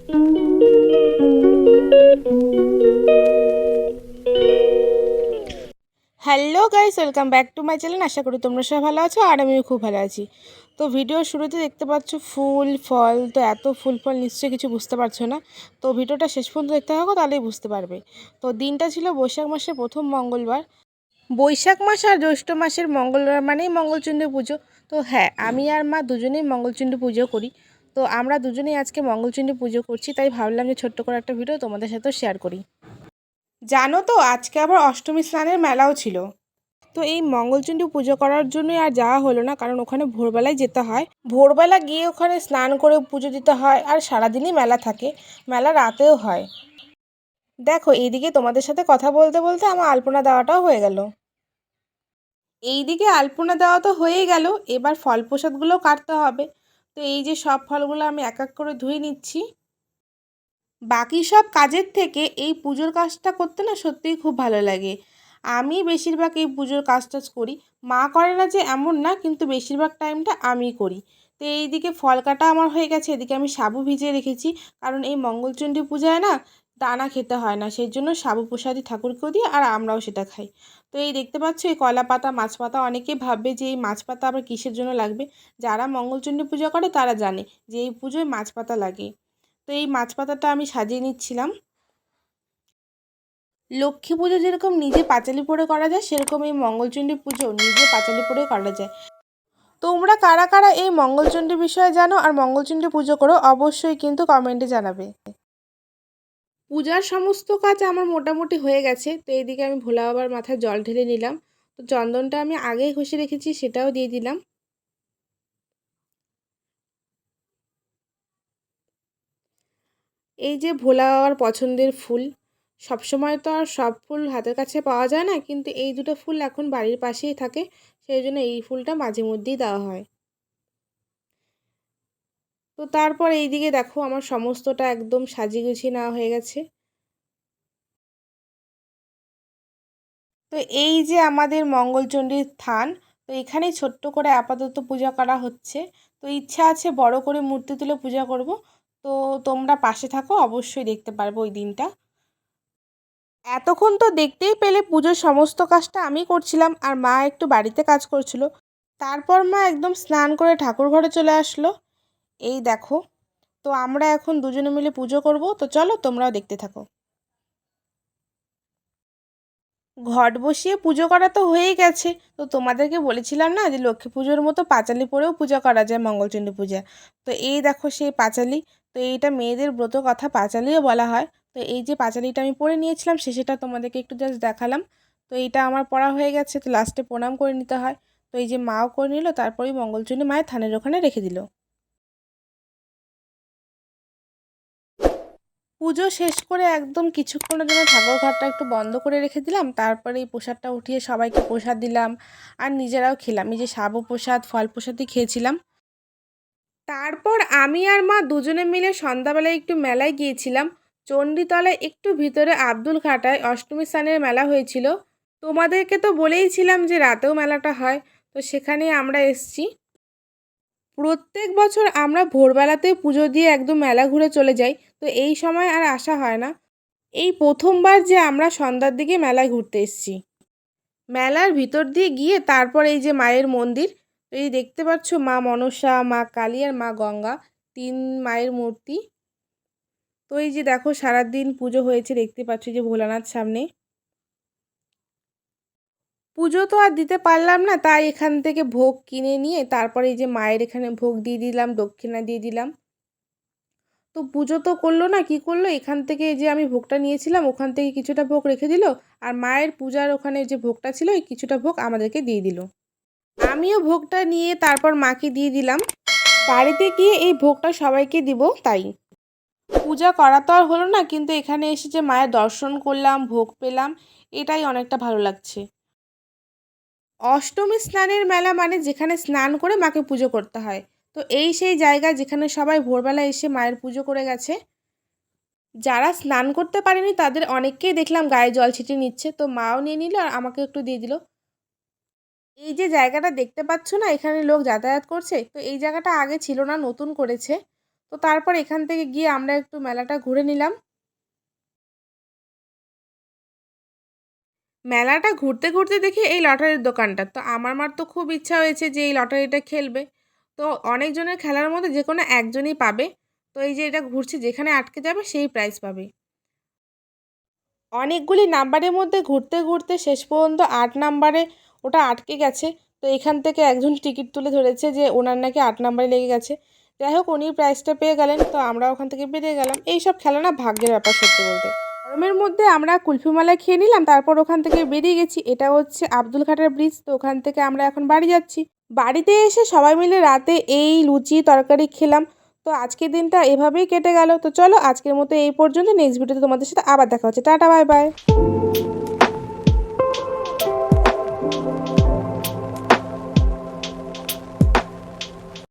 Hello guys, welcome back to my channel. আশা করি তোমরা সবাই ভালো আছো আর আমিও খুব ভালো আছি। তো ভিডিওর শুরুতে দেখতে পাচ্ছ ফুল ফল, তো এত ফুল ফল নিশ্চয়ই কিছু বুঝতে পারছো না। তো ভিডিওটা শেষ পর্যন্ত দেখতে থাকো, তাহলেই বুঝতে পারবে। তো দিনটা ছিল বৈশাখ মাসের প্রথম মঙ্গলবার। বৈশাখ মাস আর জ্যৈষ্ঠ মাসের মঙ্গলবার মানেই মঙ্গলচণ্ডী পুজো। তো হ্যাঁ, আমি আর মা দুজনেই মঙ্গলচণ্ডী পুজো করি। তো আমরা দুজনেই আজকে মঙ্গলচণ্ডী পুজো করছি, তাই ভাবলাম যে ছোট্ট করে একটা ভিডিও তোমাদের সাথেও শেয়ার করি। জানো তো, আজকে আবার অষ্টমী স্নানের মেলাও ছিল। তো এই মঙ্গলচণ্ডী পুজো করার জন্যই আর যাওয়া হলো না, কারণ ওখানে ভোরবেলায় যেতে হয়। ভোরবেলা গিয়ে ওখানে স্নান করে পুজো দিতে হয়, আর সারাদিনই মেলা থাকে। মেলা রাতেও হয়। দেখো, এইদিকে তোমাদের সাথে কথা বলতে বলতে আমার আলপনা দেওয়াটাও হয়ে গেল। এইদিকে আলপনা দেওয়া তো হয়েই গেল, এবার ফল প্রসাদগুলো কাটতে হবে। তো এই যে সব ফলগুলো আমি এক এক করে ধুয়ে নিচ্ছি। বাকি সব কাজের থেকে এই পুজোর কাজটা করতে না সত্যিই খুব ভালো লাগে। আমি বেশিরভাগ এই পুজোর কাজ টাজ করি। মা করে না যে এমন না, কিন্তু বেশিরভাগ টাইমটা আমিই করি। তো এইদিকে ফল কাটা আমার হয়ে গেছে, এদিকে আমি সাবু ভিজিয়ে রেখেছি। কারণ এই মঙ্গলচণ্ডী পূজায় না দানা খেতে হয় না, সেই জন্য সাবু প্রসাদী ঠাকুরকেও দিই আর আমরাও সেটা খাই। তো এই দেখতে পাচ্ছ এই কলা পাতা মাছ পাতা, অনেকেই ভাববে যে এই মাছ পাতা আবার কিসের জন্য লাগবে। যারা মঙ্গলচণ্ডী পূজা করে তারা জানে যে এই পুজোয় মাছ পাতা লাগে। তো এই মাছ পাতাটা আমি সাজিয়ে নিচ্ছিলাম। লক্ষ্মী পুজো যেরকম নিজে পাঁচালি পরে করা যায়, সেরকম এই মঙ্গলচণ্ডী পুজো নিজে পাঁচালি পরে করা যায়। তোমরা কারা কারা এই মঙ্গলচণ্ডী বিষয়ে জানো আর মঙ্গলচণ্ডী পুজো করো, অবশ্যই কিন্তু কমেন্টে জানাবে। পূজার সমস্ত কাজ আমার মোটামুটি হয়ে গেছে। তো এইদিকে আমি ভোলা বাবার মাথায় জল ঢেলে নিলাম। তো চন্দনটা আমি আগেই ঘষে রেখেছি, সেটাও দিয়ে দিলাম। এই যে ভোলা বাবার পছন্দের ফুল, সবসময় তো আর সব ফুল হাতের কাছে পাওয়া যায় না, কিন্তু এই দুটো ফুল এখন বাড়ির পাশেই থাকে, সেই জন্য এই ফুলটা মাঝে মধ্যেই দেওয়া হয়। তো তারপর এইদিকে দেখো আমার সমস্তটা একদম সাজিয়ে গুছিয়ে নেওয়া হয়ে গেছে। তো এই যে আমাদের মঙ্গলচণ্ডীর থান, তো এখানেই ছোট্ট করে আপাতত পূজা করা হচ্ছে। তো ইচ্ছা আছে বড় করে মূর্তি তুলে পূজা করব। তো তোমরা পাশে থাকো, অবশ্যই দেখতে পারবো ওই দিনটা। এতক্ষণ তো দেখতেই পেলে পুজোর সমস্ত কাজটা আমি করছিলাম আর মা একটু বাড়িতে কাজ করছিল। তারপর মা একদম স্নান করে ঠাকুর ঘরে চলে আসলো। এই দেখো, তো আমরা এখন দুজনে মিলে পুজো করব। তো চলো তোমরাও দেখতে থাকো। ঘট বসিয়ে পুজো করা তো হয়েই গেছে। তো তোমাদেরকে বলেছিলাম না যে লক্ষ্মী পুজোর মতো পাঁচালি পরেও পূজা করা যায় মঙ্গলচণ্ডী পূজা। তো এই দেখো সেই পাঁচালি। তো এইটা মেয়েদের ব্রত কথা পাঁচালিও বলা হয়। তো এই যে পাঁচালিটা আমি পরে নিয়েছিলাম, সেটা তোমাদেরকে একটু জাস্ট দেখালাম। তো এইটা আমার পড়া হয়ে গেছে, তো লাস্টে প্রণাম করে নিতে হয়। তো এই যে মাও করে নিল, তারপরেই মঙ্গলচণ্ডী মায়ের থানের ওখানে রেখে দিল। পুজো শেষ করে একদম কিছুক্ষণের জন্য ঠাকুর ঘরটা একটু বন্ধ করে রেখে দিলাম। তারপরে এই প্রসাদটা উঠিয়ে সবাইকে প্রসাদ দিলাম আর নিজেরাও খেলাম। এই যে সাবু প্রসাদ ফল প্রসাদই খেয়েছিলাম। তারপর আমি আর মা দুজনে মিলে সন্ধ্যাবেলায় একটু মেলায় গিয়েছিলাম। চণ্ডীতলায় একটু ভিতরে আব্দুল ঘাটায় অষ্টমী স্থানের মেলা হয়েছিল। তোমাদেরকে তো বলেইছিলাম যে রাতেও মেলাটা হয়। তো সেখানে আমরা এসছি। প্রত্যেক বছর আমরা ভোরবেলাতেই পুজো দিয়ে একদম মেলা ঘুরে চলে যাই। তো এই সময় আর আসা হয় না। এই প্রথমবার যে আমরা সন্ধ্যার দিকে মেলায় ঘুরতে এসেছি। মেলার ভিতর দিয়ে গিয়ে তারপর এই যে মায়ের মন্দির, তো এই দেখতে পাচ্ছ মা মনসা, মা কালী আর মা গঙ্গা, তিন মায়ের মূর্তি। তো এই যে দেখো সারাদিন পুজো হয়েছে, দেখতে পাচ্ছ যে ভোলানাথ সামনে। পুজো তো আর দিতে পারলাম না, তাই এখান থেকে ভোগ কিনে নিয়ে তারপরে এই যে মায়ের এখানে ভোগ দিয়ে দিলাম, দক্ষিণা দিয়ে দিলাম। তো পুজো তো করলো না, কি করলো, এখান থেকে যে আমি ভোগটা নিয়েছিলাম ওখান থেকে কিছুটা ভোগ রেখে দিল। আর মায়ের পূজার ওখানে যে ভোগটা ছিল ওই কিছুটা ভোগ আমাদেরকে দিয়ে দিল। আমিও ভোগটা নিয়ে তারপর মাকে দিয়ে দিলাম। বাড়িতে গিয়ে এই ভোগটা সবাইকে দিব তাই। পূজা করা তো আর হলো না, কিন্তু এখানে এসে যে মায়ের দর্শন করলাম, ভোগ পেলাম, এটাই অনেকটা ভালো লাগছে। অষ্টমী স্নানের মেলা মানে যেখানে স্নান করে মাকে পুজো করতে হয়। তো এই সেই জায়গা যেখানে সবাই ভোরবেলা এসে মায়ের পুজো করে গেছে। যারা স্নান করতে পারেনি তাদের অনেককেই দেখলাম গায়ে জল ছিটিয়ে নিচ্ছে। তো মাও নিয়ে নিল আর আমাকে একটু দিয়ে দিল। এই যে জায়গাটা দেখতে পাচ্ছ না, এখানে লোক যাতায়াত করছে। তো এই জায়গাটা আগে ছিল না, নতুন করেছে। তো তারপর এখান থেকে গিয়ে আমরা একটু মেলাটা ঘুরে নিলাম। মেলাটা ঘুরতে ঘুরতে দেখি এই লটারির দোকানটা, তো আমার মার তো খুব ইচ্ছা হয়েছে যে এই লটারিটা খেলবে। তো অনেকজনের খেলার মধ্যে যে কোনো একজনই পাবে। তো এই যে এটা ঘুরছে, যেখানে আটকে যাবে সেই প্রাইজ পাবে। অনেকগুলি নাম্বারের মধ্যে ঘুরতে ঘুরতে শেষ পর্যন্ত ৮ নাম্বারে ওটা আটকে গেছে। তো এখান থেকে একজন টিকিট তুলে ধরেছে যে ওনার নাকি ৮ নাম্বারে লেগে গেছে। যাই হোক, উনি প্রাইজটা পেয়ে গেলেন, তো আমরা ওখান থেকে বেরিয়ে গেলাম। এইসব খেলা না ভাগ্যের ব্যাপার সত্যি বলতে। গরমের মধ্যে আমরা কুলফি মালাই খেয়ে নিলাম, তারপর ওখান থেকে বেরিয়ে গেছি। এটা হচ্ছে আব্দুল খাটার ব্রিজ। তো ওখান থেকে আমরা এখন বাড়ি যাচ্ছি। বাড়িতে এসে সবাই মিলে রাতে এই লুচি তরকারি খেলাম। তো আজকের দিনটা এভাবেই কেটে গেল। তো চলো আজকের মতো এই পর্যন্ত। নেক্সট ভিডিওতে তোমাদের সাথে আবার দেখা হচ্ছে। Tata, bye bye.